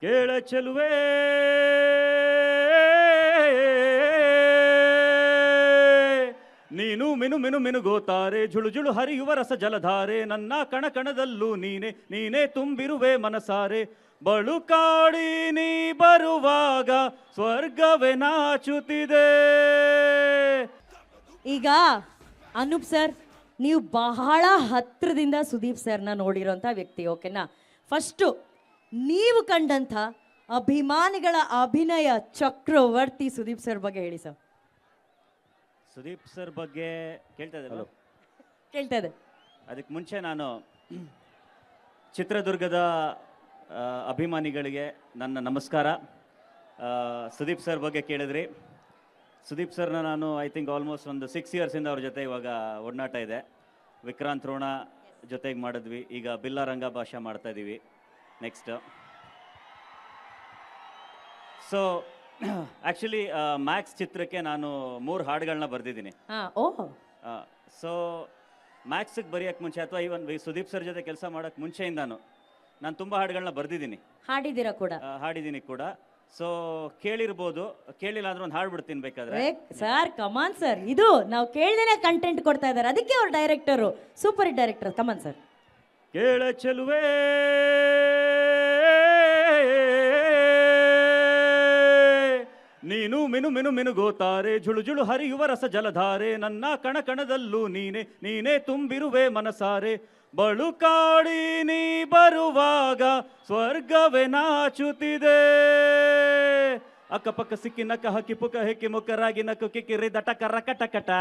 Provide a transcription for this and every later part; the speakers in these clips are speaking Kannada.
ಕೇಳ ಚೆಲುವೆ ನೀನು ಮಿನು ಮಿನು ಮಿನುಗೋತಾರೆ ಜುಳು ಜುಳು ಹರಿಯುವ ರಸ ಜಲಧಾರೆ ನನ್ನ ಕಣ ಕಣದಲ್ಲೂ ನೀನೆ ನೀನೇ ತುಂಬಿರುವೆ ಮನಸಾರೆ ಬಳುಕಾಡಿ ನೀ ಬರುವಾಗ ಸ್ವರ್ಗವೇ ನಾಚುತ್ತಿದೆ. ಈಗ ಅನೂಪ್ ಸರ್, ನೀವು ಬಹಳ ಹತ್ರದಿಂದ ಸುದೀಪ್ ಸರ್ನ ನೋಡಿರೋಂಥ ವ್ಯಕ್ತಿ, ಓಕೆನಾ? ಫಸ್ಟು ನೀವು ಕಂಡಂಥ ಅಭಿಮಾನಿಗಳ ಅಭಿನಯ ಚಕ್ರವರ್ತಿ ಸುದೀಪ್ ಸರ್ ಬಗ್ಗೆ ಹೇಳಿ ಸರ್. ಸುದೀಪ್ ಸರ್ ಬಗ್ಗೆ ಕೇಳ್ತಾ ಇದ್ದಾರೆ. ಕೇಳ್ತಾ ಇದೆ. ಅದಕ್ಕೆ ಮುಂಚೆ ನಾನು ಚಿತ್ರದುರ್ಗದ ಅಭಿಮಾನಿಗಳಿಗೆ ನನ್ನ ನಮಸ್ಕಾರ. ಸುದೀಪ್ ಸರ್ ಬಗ್ಗೆ ಕೇಳಿದ್ರಿ. ಸುದೀಪ್ ಸರ್ನ ನಾನು ಐ ಥಿಂಕ್ ಆಲ್ಮೋಸ್ಟ್ ಒಂದು 6 ಇಯರ್ಸಿಂದ ಅವ್ರ ಜೊತೆ ಇವಾಗ ಒಡನಾಟ ಇದೆ. ವಿಕ್ರಾಂತ್ ರೋಣ ಜೊತೆಗೆ ಮಾಡಿದ್ವಿ, ಈಗ ಬಿಲ್ಲ ರಂಗ ಭಾಷಾ ಮಾಡ್ತಾ ಇದ್ದೀವಿ ನೆಕ್ಸ್ಟ್. ಸೊ ಆ್ಯಕ್ಚುಲಿ ಮ್ಯಾಕ್ಸ್ ಚಿತ್ರಕ್ಕೆ ನಾನು 3 ಹಾಡುಗಳನ್ನ ಬರೆದಿದ್ದೀನಿ. ಸೊ ಮ್ಯಾಕ್ಸಿಗೆ ಬರೆಯೋಕ್ಕೆ ಮುಂಚೆ ಅಥವಾ ಇವನ್ ಸುದೀಪ್ ಸರ್ ಜೊತೆ ಕೆಲಸ ಮಾಡೋಕ್ಕೆ ಮುಂಚೆಯಿಂದಾನು ನಾನು ತುಂಬ ಹಾಡುಗಳನ್ನ ಬರೆದಿದ್ದೀನಿ, ಹಾಡಿದ್ದೀರಾ ಕೂಡ? ಹಾಡಿದ್ದೀನಿ ಕೂಡ. ಸೊ ಕೇಳಿರ್ಬೋದು, ಕೇಳಿಲ್ಲ ಅಂದ್ರೆ ಒಂದು ಹಾಡು ಬಿಡ್ತೀನಿ ಬೇಕಾದ್ರೆ. ಸರ್ ಕಮಾನ್ ಸರ್, ಇದು ನಾವು ಕೇಳ್ದೇನೆ ಕಂಟೆಂಟ್ ಕೊಡ್ತಾ ಇದ್ದಾರೆ, ಅದಕ್ಕೆ ಅವ್ರ director super hit director. Come on sir. ಕೇಳ ಚೆಲುವೆ ನೀನು ಮಿನು ಮಿನು ಮಿನುಗೋತಾರೆ ಜುಳು ಜುಳು ಹರಿಯುವ ರಸ ಜಲಧಾರೆ ನನ್ನ ಕಣ ಕಣದಲ್ಲೂ ನೀನೆ ನೀನೇ ತುಂಬಿರುವೆ ಮನಸಾರೆ ಬಳುಕಾಡಿ ನೀ ಬರುವಾಗ ಸ್ವರ್ಗವೇ ನಾಚುತ್ತಿದೆ. ಅಕ್ಕಪಕ್ಕ ಸಿಕ್ಕಿ ನಕ್ಕ ಹಕ್ಕಿ ಪುಕ್ಕ ಹೆಕ್ಕಿ ಮುಖರಾಗಿ ನಕ್ಕು ಕಿಕ್ಕಿರಿ ದಟ ಕರಕಟಕಟ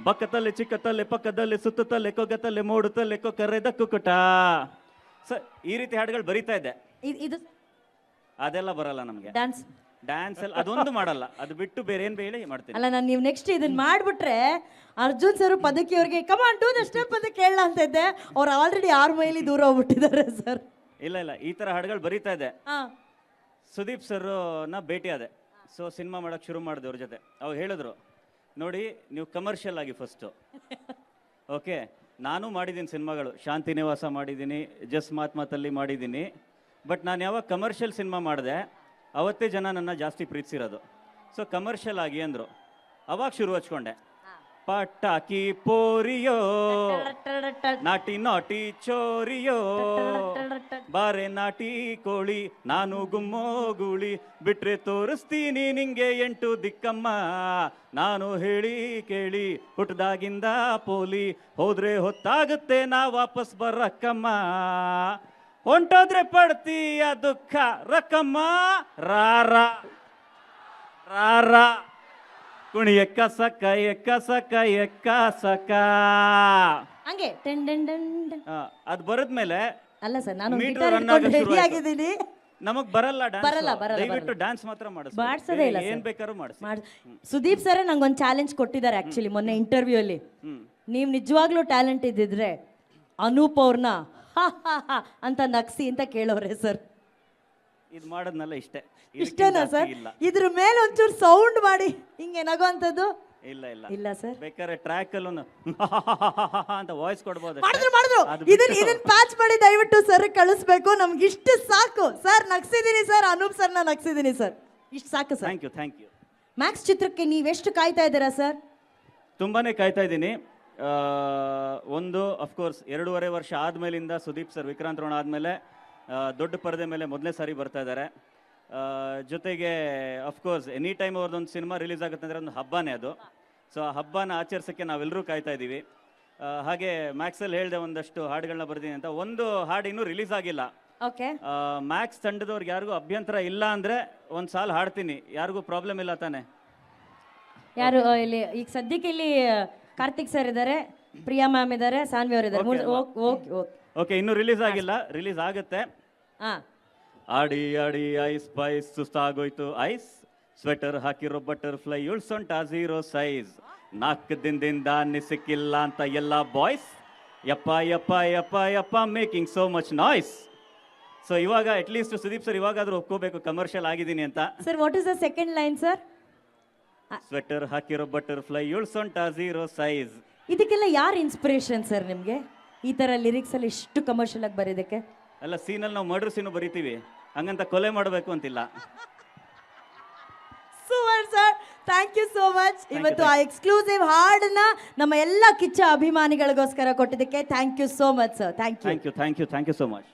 ಬಕ್ಕತಲೆ ಚಿಕ್ಕತಲೆ ಪಕ್ಕದಲ್ಲಿ ಸುತ್ತತಲೆ ಕೊಗತಲೆ ಮೂಡುತ್ತಲೆ ಕೊಕ್ಕರೆದ ಕುಕ್ಕುಟ. ಸ ಈ ರೀತಿ ಹಾಡುಗಳು ಬರೀತಾ ಇದ್ದೆ. ಇದು ಅದೆಲ್ಲ ಬರಲ್ಲ ನಮಗೆ. ಡ್ಯಾನ್ಸ್ ಎಲ್ಲ ಅದೊಂದು ಮಾಡಲ್ಲ, ಅದು ಬಿಟ್ಟು ಬೇರೆ ಏನ್ ಬೇಳೆ ಮಾಡ್ತೀನಿ. ಅಲ್ಲ, ನಾನು ನೀವು ನೆಕ್ಸ್ಟ್ ಇದನ್ನ ಮಾಡ್ಬಿಟ್ರೆ ಅರ್ಜುನ್ ಸರ್ ಪದಕಿ ಅವ್ರಿಗೆ ಕಮಾನ್ ಟು ದ ಸ್ಟೆಪ್ ಅಂತ ಕೇಳಲ್ಲ ಅಂತ ಇದ್ದೆ. ಅವ್ರು ಆಲ್ರೆಡಿ 6 ಮೈಲಿ ದೂರ ಹೋಗ್ಬಿಟ್ಟಿದ್ದಾರೆ ಸರ್. ಇಲ್ಲ ಈ ತರ ಹಾಡುಗಳು ಬರೀತಾ ಇದೆ. ಸುದೀಪ್ ಸರ್ ನ ಭೇಟಿ ಆದೆ. ಸೊ ಸಿನಿಮಾ ಮಾಡಕ್ ಶುರು ಮಾಡಿದೆ ಅವ್ರ ಜೊತೆ. ಅವ್ರು ಹೇಳಿದ್ರು, ನೋಡಿ ನೀವು ಕಮರ್ಷಿಯಲ್ ಆಗಿ ಫಸ್ಟು. ಓಕೆ, ನಾನು ಮಾಡಿದ್ದೀನಿ ಸಿನಿಮಾಗಳು, ಶಾಂತಿ ನಿವಾಸ ಮಾಡಿದ್ದೀನಿ, ಜಸ್ ಮಾತ್ಮಾತಲ್ಲಿ ಮಾಡಿದ್ದೀನಿ. ಬಟ್ ನಾನು ಯಾವಾಗ ಕಮರ್ಷಿಯಲ್ ಸಿನಿಮಾ ಮಾಡಿದೆ ಅವತ್ತೇ ಜನ ನನ್ನ ಜಾಸ್ತಿ ಪ್ರೀತಿಸಿರೋದು. ಸೊ ಕಮರ್ಷಿಯಲ್ ಆಗಿ ಅಂದರು, ಅವಾಗ ಶುರು ಹಚ್ಕೊಂಡೆ. ಪಟಾಕಿ ಪೋರಿಯೋ ನಾಟಿ ನಾಟಿ ಚೋರಿಯೋ ಬಾರೆ ನಾಟಿ ಕೋಳಿ ನಾನು ಗುಮ್ಮೋ ಗೂಳಿ ಬಿಟ್ರೆ ತೋರಿಸ್ತೀನಿ ನಿಂಗೆ 8 ದಿಕ್ಕಮ್ಮ ನಾನು ಹೇಳಿ ಕೇಳಿ ಹುಟ್ಟದಾಗಿಂದ ಪೋಲಿ ಹೋದ್ರೆ ಹೊತ್ತಾಗುತ್ತೆ ನಾ ವಾಪಸ್ ಬರಕ್ಕಮ್ಮ ಹೊಂಟೋದ್ರೆ ಪಡ್ತೀಯ ದುಃಖ ರಕ್ಕಮ್ಮ ರಾರ ರಾರ ಕುಣಿ ಎಕ್ಕ ಸಕ್ಕ ಎಕ್ಕ ಸಕ್ಕ ಎಕ್ಕ ಸಕ್ಕ ಹಂಗೆ ಅದು ಬರದ್ಮೇಲೆ ಅಲ್ಲ ಸರ್, ನಾನು ರೆಡಿ ಆಗಿದ್ದೀನಿ. ನಮಗ್ ಬರಲ್ಲ ಬರಲ್ಲ ದಯವಿಟ್ಟು ಡ್ಯಾನ್ಸ್ ಮಾತ್ರ ಮಾಡಿಸೋದೇ ಇಲ್ಲ, ಏನ್ ಬೇಕಾದ್ರೂ ಮಾಡಿಸಿ. ಸುದೀಪ್ ಸರ್ ನಂಗೊಂದು ಚಾಲೆಂಜ್ ಕೊಟ್ಟಿದ್ದಾರೆ ಆಕ್ಚುಲಿ ಮೊನ್ನೆ ಇಂಟರ್ವ್ಯೂ ಅಲ್ಲಿ. ನೀವು ನಿಜವಾಗ್ಲೂ ಟ್ಯಾಲೆಂಟ್ ಇದ್ದಿದ್ರೆ ಅನೂಪ್ ಅವ್ರನ್ನ ಅಂತ ನಗ್ಸಿ ಅಂತ ಕೇಳೋರೆ ಸರ್. ಇದು ಮಾಡೋದ್ನಲ್ಲ ಇಷ್ಟೇನಾ ಸರ್? ಇದ್ರ ಮೇಲೆ ಒಂಚೂರು ಸೌಂಡ್ ಮಾಡಿ ಹಿಂಗೆ ನಗೋ ಅಂತದ್ದು ಇಲ್ಲ ಸರ್. ಬೇಕಾದ್ರೆ ಟ್ರ್ಯಾಕ್ ಅಲ್ಲೂ ಅಂತ ವಾಯ್ಸ್ ಕೊಡ್ಬೋದು. ಇದನ್ನ ಪ್ಯಾಚ್ ಮಾಡಿ ದಯವಿಟ್ಟು ಸರ್ ಕಳಿಸ್ಬೇಕು. ನಮ್ಗೆ ಇಷ್ಟು ಸಾಕು ಸರ್. ನಗ್ಸಿದೀನಿ ಸರ್, ಅನೂಪ್ ಸರ್ನ ನಗ್ಸಿದೀನಿ ಸರ್, ಇಷ್ಟು ಸಾಕು ಸರ್. Thank you. ಮ್ಯಾಕ್ಸ್ ಚಿತ್ರಕ್ಕೆ ನೀವೆಷ್ಟು ಕಾಯ್ತಾ ಇದ್ದೀರಾ ಸರ್? ತುಂಬಾನೇ ಕಾಯ್ತಾ ಇದ್ದೀನಿ. ಒಂದು ಅಫ್ಕೋರ್ಸ್ 2.5 ವರ್ಷ ಆದಮೇಲಿಂದ ಸುದೀಪ್ ಸರ್ ವಿಕ್ರಾಂತ್ ರೋಣ ಆದಮೇಲೆ ದೊಡ್ಡ ಪರದೆ ಮೇಲೆ ಮೊದಲನೇ ಸಾರಿ ಬರ್ತಾ ಇದ್ದಾರೆ. ಜೊತೆಗೆ ಅಫ್ಕೋರ್ಸ್ ಎನಿ ಟೈಮ್ ಅವ್ರದ್ದೊಂದು ಸಿನಿಮಾ ರಿಲೀಸ್ ಆಗುತ್ತೆ ಅಂದರೆ ಒಂದು ಹಬ್ಬನೇ ಅದು. ಸೊ ಆ ಹಬ್ಬನ ಆಚರಿಸೋಕ್ಕೆ ನಾವೆಲ್ಲರೂ ಕಾಯ್ತಾ ಇದ್ದೀವಿ. ಹಾಗೆ ಮ್ಯಾಕ್ಸಲ್ಲಿ ಹೇಳಿದೆ ಒಂದಷ್ಟು ಹಾಡುಗಳನ್ನ ಬರ್ತೀನಿ ಅಂತ. ಒಂದು ಹಾಡು ಇನ್ನೂ ರಿಲೀಸ್ ಆಗಿಲ್ಲ. ಮ್ಯಾಕ್ಸ್ ತಂಡದವ್ರಿಗೆ ಯಾರಿಗೂ ಅಭ್ಯಂತರ ಇಲ್ಲ ಅಂದರೆ ಒಂದು ಸಾಲ ಹಾಡ್ತೀನಿ, ಯಾರಿಗೂ ಪ್ರಾಬ್ಲಮ್ ಇಲ್ಲ ತಾನೆ? ಯಾರು ಇಲ್ಲಿ ಈಗ ಸದ್ಯಕ್ಕೆ ಇಲ್ಲಿ ಕಾರ್ತಿಕ್ ಸರ್ ಇದ್ದಾರೆ, ಪ್ರಿಯಾ ಮ್ಯಾಮ್ ಇದ್ದಾರೆ, ಸಾನ್ವಿ ಅವರು ಇದ್ದಾರೆ. ಓಕೆ, ಇನ್ನೂ ರಿಲೀಸ್ ಆಗಿಲ್ಲ, ರಿಲೀಸ್ ಆಗುತ್ತೆ. ಆಡಿ ಆಡಿ ಐಸ್ ಪೈಸ್ ಸುಸ್ತಾಗೋಯ್ತು ಐಸ್ ಸ್ವೆಟರ್ ಹಾಕಿರೋ ಬಟರ್ಫ್ಲೈ ಸೊಂಟ 0 ಸೈಜ್ 4 ದಿನದಿಂದ ಸಿಕ್ಕಿಲ್ಲ ಅಂತ ಎಲ್ಲ ಬಾಯ್ಸ್ ಯಪ್ಪ ಯಪ್ಪ ಯಪ್ಪ ಯಪ್ಪ making so much noise. So ಇವಾಗ ಅಟ್ಲೀಸ್ಟ್ ಸುದೀಪ್ ಸರ್ ಇವಾಗಾದ್ರೂ ಒಪ್ಕೋಬೇಕು ಕಮರ್ಷಿಯಲ್ ಆಗಿದ್ದೀನಿ ಅಂತ. Sir, what is the second line sir? Sweater ಹಾಕಿರೋ ಬಟರ್ಫ್ಲೈ ಸೊಂಟ 0 ಸೈಜ್. ಇದಕ್ಕೆಲ್ಲ ಯಾರು ಇನ್ಸ್ಪಿರೇಷನ್ ಸರ್ ನಿಮಗೆ ಈ ತರ ಲಿರಿಕ್ಸ್ ಅಲ್ಲಿ ಇಷ್ಟು ಕಮರ್ಷಿಯಲ್ ಆಗಿ ಬರೀದಕ್ಕೆ? ಅಲ್ಲ, ಸೀನಲ್ಲಿ ನಾವು ಮರ್ಡರ್ ಸೀನು ಬರಿತೀವಿ, ಹಂಗಂತ ಕೊಲೆ ಮಾಡಬೇಕು ಅಂತಿಲ್ಲ. Super sir, thank you so much. ಇವತ್ತು ಆ ಎಕ್ಸ್ಕ್ಲೂಸಿವ್ ಹಾಡನ್ನ ನಮ್ಮ ಎಲ್ಲ ಕಿಚ್ಚ ಅಭಿಮಾನಿಗಳಿಗೋಸ್ಕರ ಕೊಟ್ಟಿದ್ದಕ್ಕೆ thank you so much sir. Thank you thank you so much.